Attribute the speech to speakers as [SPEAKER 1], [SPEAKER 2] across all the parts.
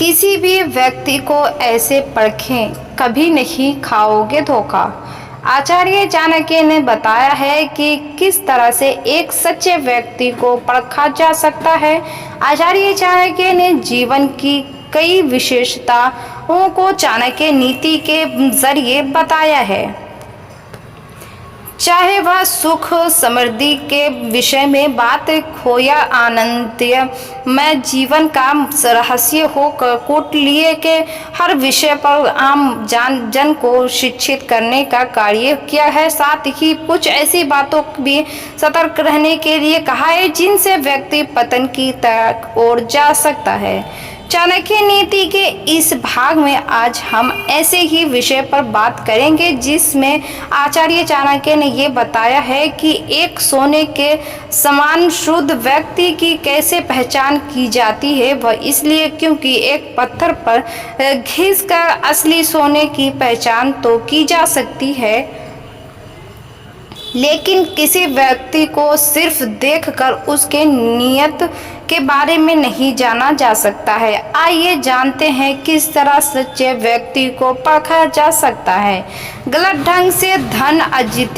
[SPEAKER 1] किसी भी व्यक्ति को ऐसे परखें, कभी नहीं खाओगे धोखा। आचार्य चाणक्य ने बताया है कि किस तरह से एक सच्चे व्यक्ति को परखा जा सकता है। आचार्य चाणक्य ने जीवन की कई विशेषताओं को चाणक्य नीति के जरिए बताया है। चाहे वह सुख समृद्धि के विषय में बात हो या आनंदमय जीवन का रहस्य हो, कौटिल्य के हर विषय पर आम जन को शिक्षित करने का कार्य किया है। साथ ही कुछ ऐसी बातों भी सतर्क रहने के लिए कहा है जिनसे व्यक्ति पतन की ओर जा सकता है। चाणक्य नीति के इस भाग में आज हम ऐसे ही विषय पर बात करेंगे जिसमें आचार्य चाणक्य ने ये बताया है कि एक सोने के समान शुद्ध व्यक्ति की कैसे पहचान की जाती है। वह इसलिए क्योंकि एक पत्थर पर घिसकर असली सोने की पहचान तो की जा सकती है, लेकिन किसी व्यक्ति को सिर्फ देखकर उसके नियत के बारे में नहीं जाना जा सकता है। आइए जानते हैं किस तरह सच्चे व्यक्ति को परखा जा सकता है। गलत ढंग से धन अर्जित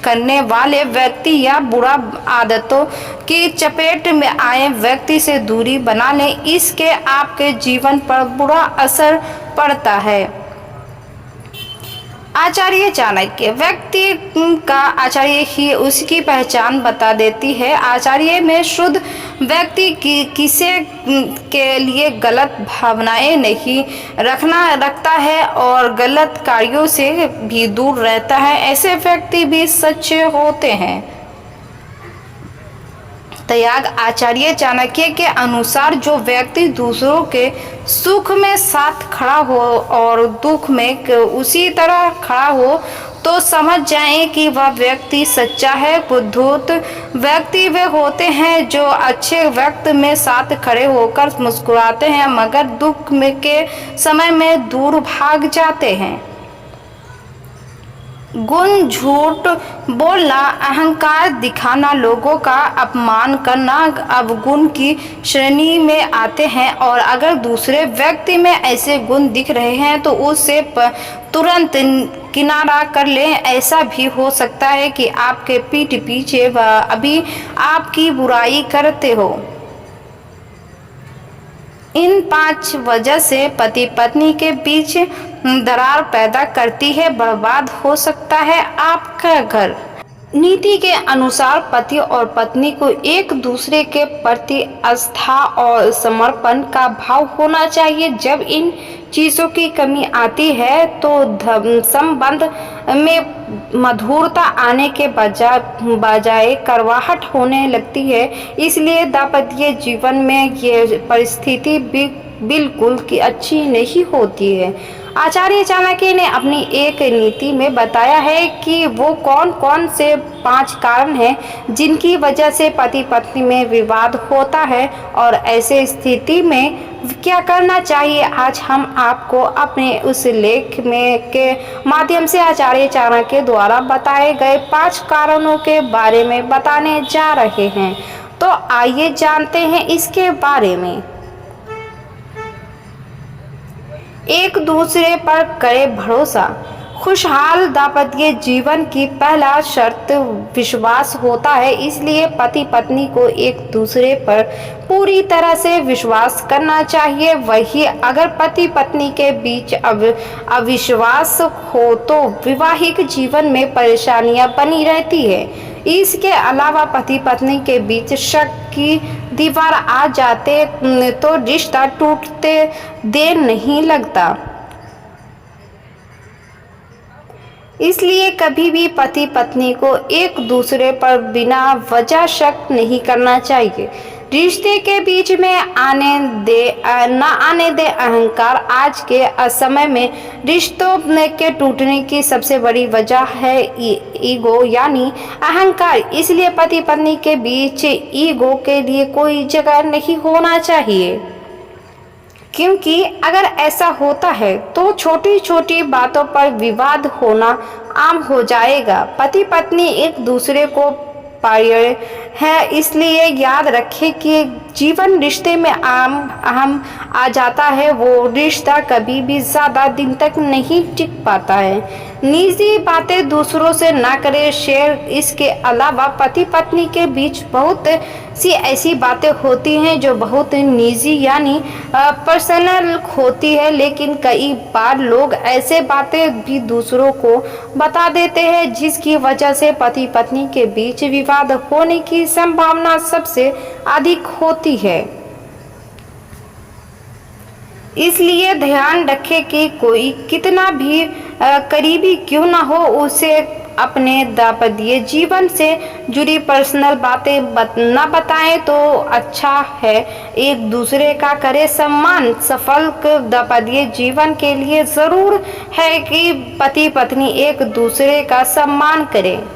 [SPEAKER 1] करने वाले व्यक्ति या बुरा आदतों की चपेट में आए व्यक्ति से दूरी बना लें, इसके आपके जीवन पर बुरा असर पड़ता है। आचार्य चाणक्य व्यक्ति का आचार्य ही उसकी पहचान बता देती है। आचार्य में शुद्ध व्यक्ति की किसी के लिए गलत भावनाएं नहीं रखता है और गलत कार्यों से भी दूर रहता है। ऐसे व्यक्ति भी सच्चे होते हैं। त्याग आचार्य चाणक्य के अनुसार जो व्यक्ति दूसरों के सुख में साथ खड़ा हो और दुख में उसी तरह खड़ा हो तो समझ जाएं कि वह व्यक्ति सच्चा है। बुद्धूत व्यक्ति वे होते हैं जो अच्छे वक्त में साथ खड़े होकर मुस्कुराते हैं मगर दुख में के समय में दूर भाग जाते हैं। गुण झूठ बोलना, अहंकार दिखाना, लोगों का अपमान करना अवगुण की श्रेणी में आते हैं और अगर दूसरे व्यक्ति में ऐसे गुण दिख रहे हैं तो उससे तुरंत किनारा कर लें। ऐसा भी हो सकता है कि आपके पीठ पीछे वह अभी आपकी बुराई करते हो। इन 5 वजह से पति पत्नी के बीच दरार पैदा करती है, बर्बाद हो सकता है आपका घर। नीति के अनुसार पति और पत्नी को एक दूसरे के प्रति आस्था और समर्पण का भाव होना चाहिए। जब इन चीज़ों की कमी आती है तो संबंध में मधुरता आने के बजाय कड़वाहट होने लगती है। इसलिए दाम्पत्य जीवन में ये परिस्थिति बिल्कुल की अच्छी नहीं होती है। आचार्य चाणक्य ने अपनी एक नीति में बताया है कि वो कौन कौन से 5 कारण हैं जिनकी वजह से पति पत्नी में विवाद होता है और ऐसे स्थिति में क्या करना चाहिए। आज हम आपको अपने उस लेख में के माध्यम से आचार्य चाणक्य द्वारा बताए गए 5 कारणों के बारे में बताने जा रहे हैं। तो आइए जानते हैं इसके बारे में। एक दूसरे पर करे भरोसा। खुशहाल दाम्पत्य जीवन की पहला शर्त विश्वास होता है, इसलिए पति पत्नी को एक दूसरे पर पूरी तरह से विश्वास करना चाहिए। वही अगर पति पत्नी के बीच अविश्वास हो तो वैवाहिक जीवन में परेशानियां बनी रहती है। इसके अलावा पति पत्नी के बीच शक की दीवार आ जाते तो रिश्ता टूटते देर नहीं लगता। इसलिए कभी भी पति पत्नी को एक दूसरे पर बिना वजह शक नहीं करना चाहिए। रिश्ते के बीच में ना आने दे अहंकार। आज के समय में रिश्तों के टूटने की सबसे बड़ी वजह है ईगो यानी अहंकार। इसलिए पति पत्नी के बीच ईगो के लिए कोई जगह नहीं होना चाहिए, क्योंकि अगर ऐसा होता है तो छोटी छोटी बातों पर विवाद होना आम हो जाएगा। पति पत्नी एक दूसरे को पार्य है। इसलिए याद रखें कि जीवन रिश्ते में अहम आ जाता है, वो रिश्ता कभी भी ज़्यादा दिन तक नहीं टिक पाता है। निजी बातें दूसरों से ना करें शेयर। इसके अलावा पति पत्नी के बीच बहुत सी ऐसी बातें होती हैं जो बहुत निजी यानी पर्सनल होती है, लेकिन कई बार लोग ऐसे बातें भी दूसरों को बता देते हैं जिसकी वजह से पति पत्नी के बीच विवाद होने की संभावना सबसे अधिक होती है। इसलिए ध्यान रखें कि कोई कितना भी करीबी क्यों ना हो, उसे अपने दाम्पत्य जीवन से जुड़ी पर्सनल बातें न बताएं तो अच्छा है। एक दूसरे का करें सम्मान। सफल दाम्पत्य जीवन के लिए ज़रूर है कि पति पत्नी एक दूसरे का सम्मान करें,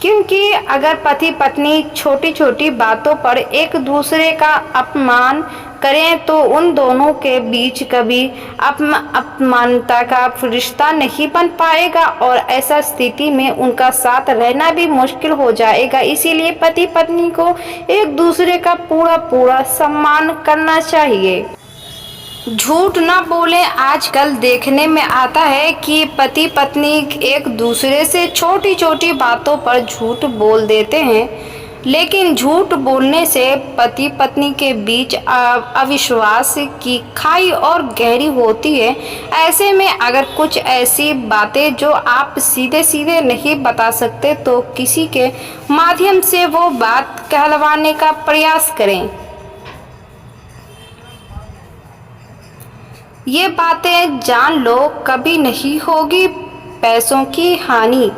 [SPEAKER 1] क्योंकि अगर पति पत्नी छोटी छोटी बातों पर एक दूसरे का अपमान करें तो उन दोनों के बीच कभी अपमानता का रिश्ता नहीं बन पाएगा और ऐसा स्थिति में उनका साथ रहना भी मुश्किल हो जाएगा। इसीलिए पति पत्नी को एक दूसरे का पूरा सम्मान करना चाहिए। झूठ ना बोलें। आजकल देखने में आता है कि पति पत्नी एक दूसरे से छोटी छोटी बातों पर झूठ बोल देते हैं, लेकिन झूठ बोलने से पति पत्नी के बीच अविश्वास की खाई और गहरी होती है। ऐसे में अगर कुछ ऐसी बातें जो आप सीधे सीधे नहीं बता सकते तो किसी के माध्यम से वो बात कहलवाने का प्रयास करें। ये बातें जान लो कभी नहीं होगी पैसों की हानि।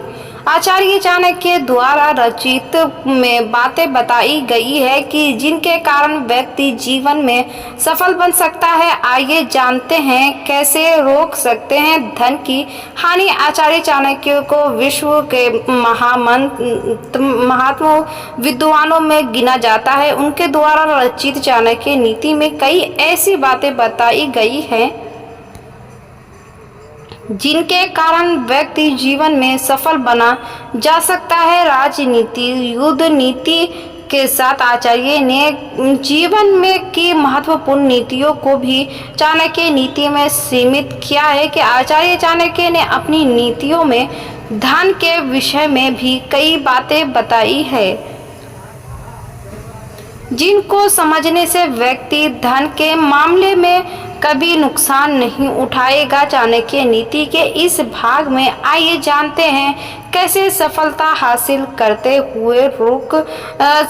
[SPEAKER 1] आचार्य चाणक्य द्वारा रचित में बातें बताई गई है कि जिनके कारण व्यक्ति जीवन में सफल बन सकता है। आइए जानते हैं कैसे रोक सकते हैं धन की हानि। आचार्य चाणक्य को विश्व के महात्मा विद्वानों में गिना जाता है। उनके द्वारा रचित चाणक्य नीति में कई ऐसी बातें बताई गई हैं जिनके कारण व्यक्ति जीवन में सफल बना जा सकता है। राजनीति युद्ध नीति के साथ आचार्य ने जीवन में की महत्वपूर्ण नीतियों को भी चाणक्य नीति में सीमित किया है कि आचार्य चाणक्य ने अपनी नीतियों में धन के विषय में भी कई बातें बताई है जिनको समझने से व्यक्ति धन के मामले में कभी नुकसान नहीं उठाएगा। चाणक्य नीति के इस भाग में आइए जानते हैं कैसे सफलता हासिल करते हुए रोक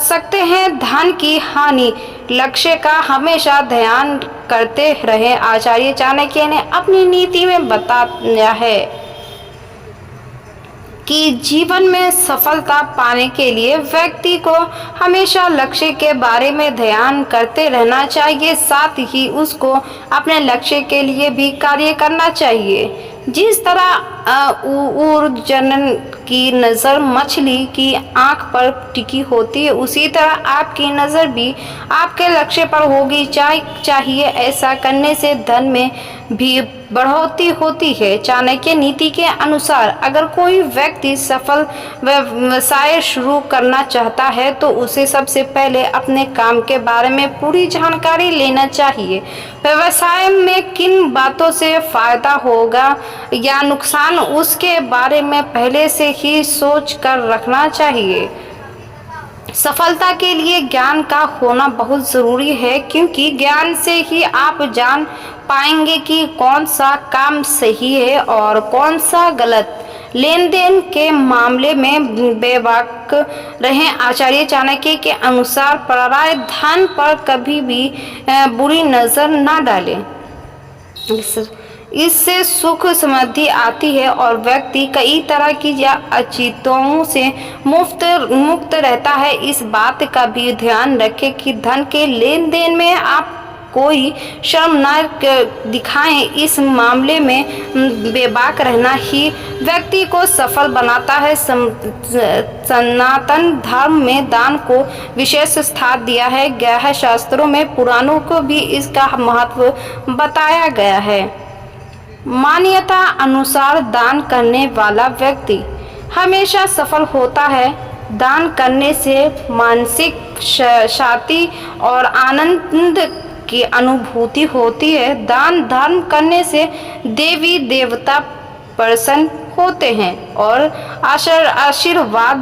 [SPEAKER 1] सकते हैं धन की हानि। लक्ष्य का हमेशा ध्यान करते रहें। आचार्य चाणक्य ने अपनी नीति में बताया है कि जीवन में सफलता पाने के लिए व्यक्ति को हमेशा लक्ष्य के बारे में ध्यान करते रहना चाहिए, साथ ही उसको अपने लक्ष्य के लिए भी कार्य करना चाहिए। जिस तरह ऊर्जन की नज़र मछली की आंख पर टिकी होती है, उसी तरह आपकी नज़र भी आपके लक्ष्य पर होगी चाहिए। ऐसा करने से धन में भी बढ़ोतरी होती है। चाणक्य नीति के अनुसार अगर कोई व्यक्ति सफल व्यवसाय शुरू करना चाहता है तो उसे सबसे पहले अपने काम के बारे में पूरी जानकारी लेना चाहिए। व्यवसाय में किन बातों से फायदा होगा या नुकसान, उसके बारे में पहले से ही सोच कर रखना चाहिए। सफलता के लिए ज्ञान का होना बहुत ज़रूरी है, क्योंकि ज्ञान से ही आप जान पाएंगे कि कौन सा काम सही है और कौन सा गलत। लेन देन के मामले में बेबाक रहें। आचार्य चाणक्य के अनुसार पराये धन पर कभी भी बुरी नज़र न डालें। इससे सुख समृद्धि आती है और व्यक्ति कई तरह की अचिंतों से मुक्त रहता है। इस बात का भी ध्यान रखें कि धन के लेन देन में आप कोई शर्म न दिखाएं। इस मामले में बेबाक रहना ही व्यक्ति को सफल बनाता है। सनातन धर्म में दान को विशेष स्थान दिया है। ग्रह शास्त्रों में पुराणों को भी इसका महत्व बताया गया है। मान्यता अनुसार दान करने वाला व्यक्ति हमेशा सफल होता है। दान करने से मानसिक शांति और आनंद की अनुभूति होती है। दान धर्म करने से देवी देवता प्रसन्न होते हैं और आशीर्वाद